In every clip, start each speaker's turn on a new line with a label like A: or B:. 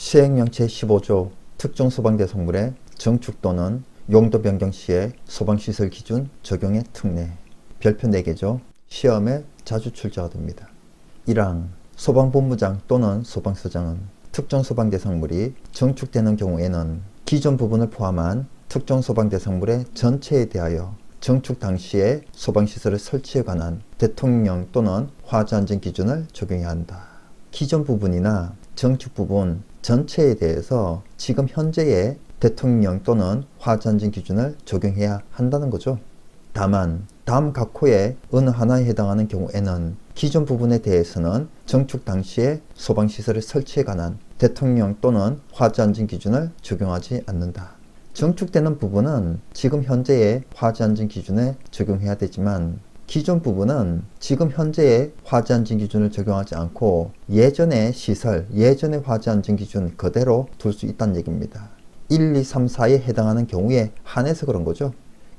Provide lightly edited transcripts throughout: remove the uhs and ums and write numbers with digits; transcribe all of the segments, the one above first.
A: 시행령 제15조 특정 소방대성물의 정축 또는 용도 변경 시에 소방시설 기준 적용의 특례. 별표 4개죠. 시험에 자주 출제가 됩니다. 1항 소방본부장 또는 소방서장은 특정 소방대성물이 정축되는 경우에는 기존 부분을 포함한 특정 소방대성물의 전체에 대하여 정축 당시에 소방시설의 설치에 관한 대통령 또는 화재안전 기준을 적용해야 한다. 기존 부분이나 정축 부분 전체에 대해서 지금 현재의 대통령 또는 화재안전 기준을 적용해야 한다는 거죠. 다만 다음 각 호의 어느 하나에 해당하는 경우에는 기존 부분에 대해서는 정축 당시에 소방시설의 설치에 관한 대통령 또는 화재안전 기준을 적용하지 않는다. 정축되는 부분은 지금 현재의 화재안전 기준에 적용해야 되지만 기존 부분은 지금 현재의 화재안전 기준을 적용하지 않고 예전의 시설, 예전의 화재안전 기준 그대로 둘 수 있다는 얘기입니다. 1, 2, 3, 4에 해당하는 경우에 한해서 그런 거죠.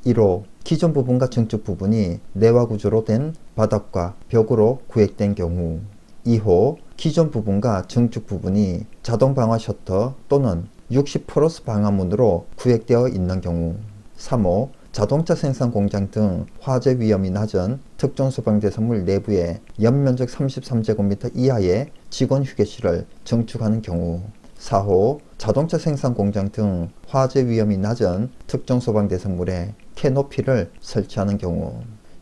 A: 1호 기존 부분과 정축 부분이 내화 구조로 된 바닥과 벽으로 구획된 경우. 2호 기존 부분과 정축 부분이 자동 방화 셔터 또는 60% 방화문으로 구획되어 있는 경우. 3호 자동차 생산 공장 등 화재 위험이 낮은 특정 소방대성물 내부에 연면적 33제곱미터 이하의 직원 휴게실을 정축하는 경우. 4호 자동차 생산 공장 등 화재 위험이 낮은 특정 소방대성물에 캐노피를 설치하는 경우.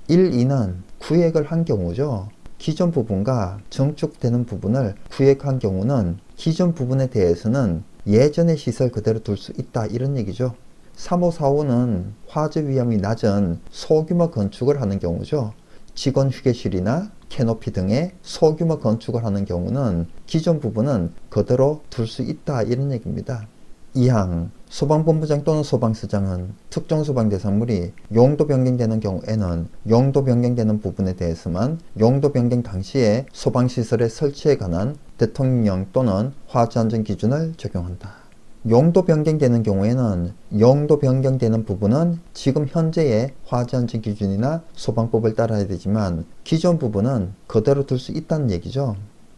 A: 1, 2는 구획을 한 경우죠. 기존 부분과 정축되는 부분을 구획한 경우는 기존 부분에 대해서는 예전의 시설 그대로 둘 수 있다 이런 얘기죠. 3호, 4호는 화재 위험이 낮은 소규모 건축을 하는 경우죠. 직원 휴게실이나 캐노피 등의 소규모 건축을 하는 경우는 기존 부분은 그대로 둘 수 있다 이런 얘기입니다. 2항 소방본부장 또는 소방서장은 특정 소방대성물이 용도 변경되는 경우에는 용도 변경되는 부분에 대해서만 용도 변경 당시에 소방시설의 설치에 관한 대통령 또는 화재안전 기준을 적용한다. 용도 변경되는 경우에는 용도 변경되는 부분은 지금 현재의 화재안전 기준이나 소방법을 따라야 되지만 기존 부분은 그대로 둘 수 있다는 얘기죠.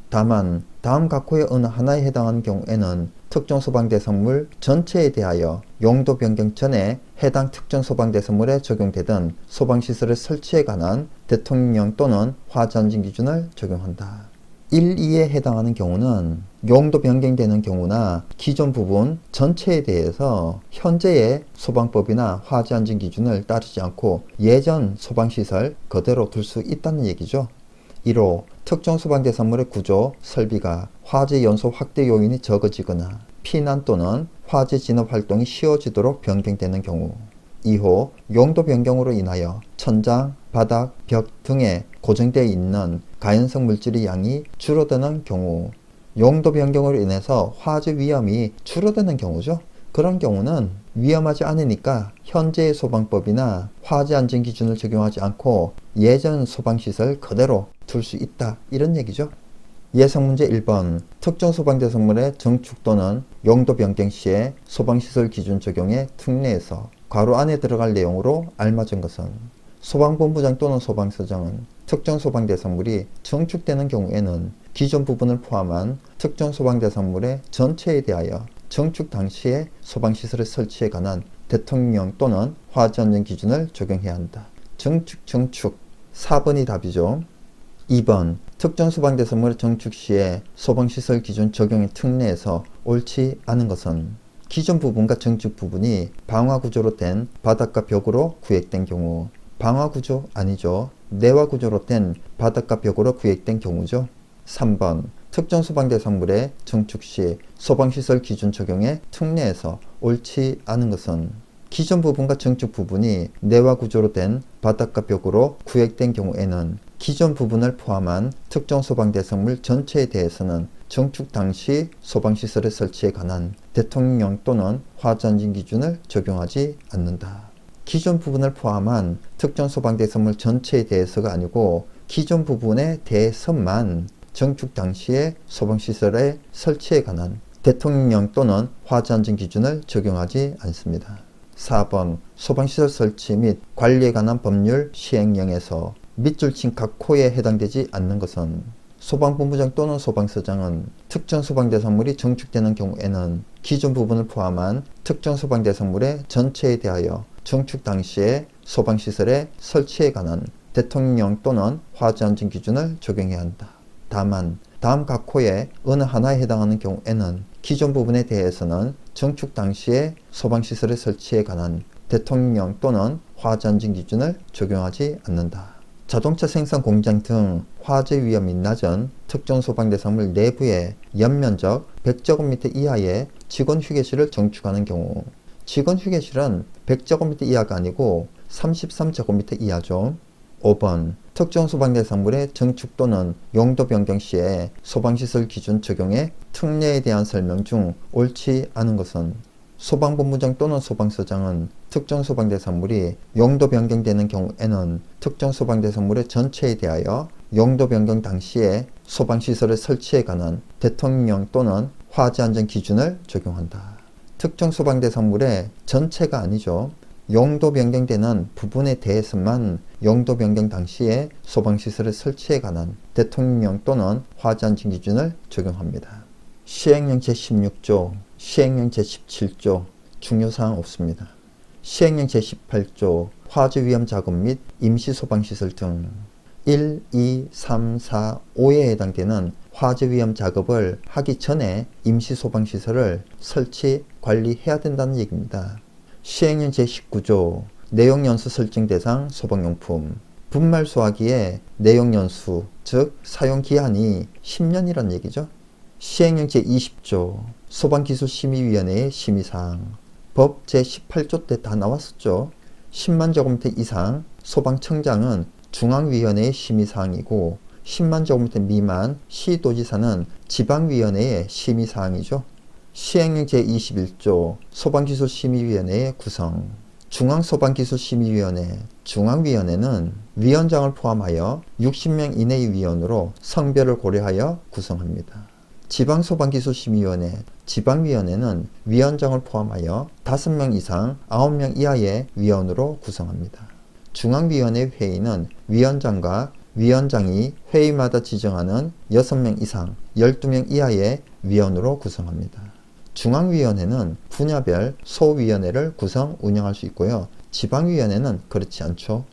A: 다만 다음 각 호의 어느 하나에 해당하는 경우에는 특정 소방대성물 전체에 대하여 용도 변경 전에 해당 특정 소방대성물에 적용되던 소방시설의 설치에 관한 대통령 또는 화재안전 기준을 적용한다. 1, 2에 해당하는 경우는 용도 변경되는 경우나 기존 부분 전체에 대해서 현재의 소방법이나 화재안전 기준을 따르지 않고 예전 소방시설 그대로 둘 수 있다는 얘기죠. 1호 특정 소방대성물의 구조, 설비가 화재 연소 확대 요인이 적어지거나 피난 또는 화재 진압 활동이 쉬워지도록 변경되는 경우. 2호 용도 변경으로 인하여 천장, 바닥, 벽 등에 고정되어 있는 가연성 물질의 양이 줄어드는 경우. 용도 변경으로 인해서 화재 위험이 줄어드는 경우죠. 그런 경우는 위험하지 않으니까 현재의 소방법이나 화재 안전 기준을 적용하지 않고 예전 소방시설 그대로 둘 수 있다 이런 얘기죠. 예상문제 1번 특정 소방대성물의 정축 또는 용도 변경 시에 소방시설 기준 적용의 특례에서 괄호 안에 들어갈 내용으로 알맞은 것은. 소방본부장 또는 소방서장은 특정 소방대성물이 정축되는 경우에는 기존 부분을 포함한 특정 소방대성물의 전체에 대하여 정축 당시에 소방시설의 설치에 관한 대통령 또는 화재안전 기준을 적용해야 한다. 정축 4번이 답이죠. 2번 특정 소방대성물의 정축 시에 소방시설 기준 적용의 특례에서 옳지 않은 것은 기존 부분과 정축 부분이 방화구조로 된 바닥과 벽으로 구획된 경우. 방화구조 아니죠. 내화구조로 된 바닥과 벽으로 구획된 경우죠. 3번 특정 소방대성물의 정축 시 소방시설 기준 적용의 특례에서 옳지 않은 것은 기존 부분과 정축 부분이 내화구조로 된 바닥과 벽으로 구획된 경우에는 기존 부분을 포함한 특정 소방대성물 전체에 대해서는 정축 당시 소방시설의 설치에 관한 대통령 또는 화재안전 기준을 적용하지 않는다. 기존 부분을 포함한 특정 소방대성물 전체에 대해서가 아니고 기존 부분에 대해서만 정축 당시에 소방시설의 설치에 관한 대통령 또는 화재안전 기준을 적용하지 않습니다. 4번 소방시설 설치 및 관리에 관한 법률 시행령에서 밑줄 친 각 호에 해당되지 않는 것은 소방본부장 또는 소방서장은 특정 소방대상물이 정축되는 경우에는 기존 부분을 포함한 특정 소방대상물의 전체에 대하여 정축 당시의 소방시설의 설치에 관한 대통령 또는 화재안전 기준을 적용해야 한다. 다만 다음 각 호의 어느 하나에 해당하는 경우에는 기존 부분에 대해서는 정축 당시의 소방시설의 설치에 관한 대통령 또는 화재안전 기준을 적용하지 않는다. 자동차 생산 공장 등 화재 위험이 낮은 특정 소방대상물 내부의 연면적 100제곱미터 이하의 직원 휴게실을 정축하는 경우, 직원 휴게실은 100제곱미터 이하가 아니고 33제곱미터 이하죠. 5번 특정 소방대상물의 정축 또는 용도 변경 시에 소방시설 기준 적용의 특례에 대한 설명 중 옳지 않은 것은 소방본부장 또는 소방서장은 특정 소방대상물이 용도 변경되는 경우에는 특정 소방대상물의 전체에 대하여 용도 변경 당시에 소방시설의 설치에 관한 대통령 또는 화재안전 기준을 적용한다. 특정 소방대상물의 전체가 아니죠. 용도 변경되는 부분에 대해서만 용도 변경 당시에 소방시설의 설치에 관한 대통령 또는 화재안전 기준을 적용합니다. 시행령 제16조, 시행령 제17조, 중요사항 없습니다. 시행령 제18조, 화재위험 작업 및 임시소방시설 등 1, 2, 3, 4, 5에 해당되는 화재위험 작업을 하기 전에 임시소방시설을 설치, 관리해야 된다는 얘기입니다. 시행령 제19조, 내용연수 설정 대상 소방용품, 분말 소화기의 내용연수, 즉 사용기한이 10년이란 얘기죠. 시행령 제20조, 소방기술심의위원회의 심의사항, 법 제18조 때 다 나왔었죠. 10만 제곱미터 이상 소방청장은 중앙위원회의 심의사항이고 10만 제곱미터 미만 시도지사는 지방위원회의 심의사항이죠. 시행령 제21조, 소방기술심의위원회의 구성, 중앙소방기술심의위원회, 중앙위원회는 위원장을 포함하여 60명 이내의 위원으로 성별을 고려하여 구성합니다. 지방소방기술심의위원회, 지방위원회는 위원장을 포함하여 5명 이상 9명 이하의 위원으로 구성합니다. 중앙위원회 회의는 위원장과 위원장이 회의마다 지정하는 6명 이상 12명 이하의 위원으로 구성합니다. 중앙위원회는 분야별 소위원회를 구성 운영할 수 있고요. 지방위원회는 그렇지 않죠.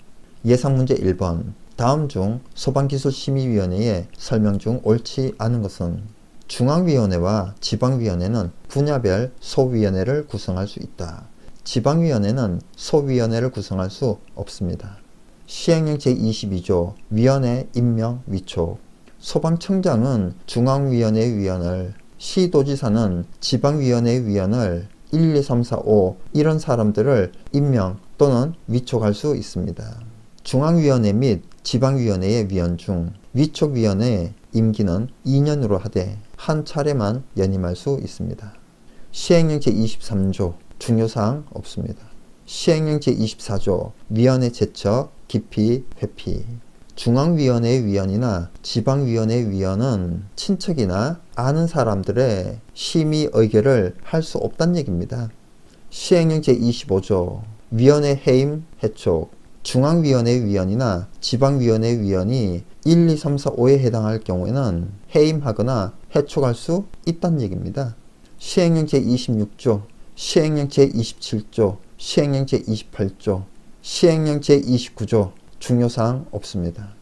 A: 예상문제 1번, 다음 중 소방기술심의위원회의 설명 중 옳지 않은 것은 중앙위원회와 지방위원회는 분야별 소위원회를 구성할 수 있다. 지방위원회는 소위원회를 구성할 수 없습니다. 시행령 제22조, 위원회 임명 위촉, 소방청장은 중앙위원회 위원을, 시도지사는 지방위원회 위원을 1, 2, 3, 4, 5 이런 사람들을 임명 또는 위촉할 수 있습니다. 중앙위원회 및 지방위원회의 위원 중 위촉위원회의 임기는 2년으로 하되 한 차례만 연임할 수 있습니다. 시행령 제23조, 중요사항 없습니다. 시행령 제24조, 위원회 제척, 기피, 회피. 중앙위원회 위원이나 지방위원회 위원은 친척이나 아는 사람들의 심의 의결을 할 수 없다는 얘기입니다. 시행령 제25조, 위원회 해임, 해촉. 중앙위원회 위원이나 지방위원회 위원이 1, 2, 3, 4, 5에 해당할 경우에는 해임하거나 해촉할 수 있다는 얘기입니다. 시행령 제26조, 시행령 제27조, 시행령 제28조, 시행령 제29조, 중요사항 없습니다.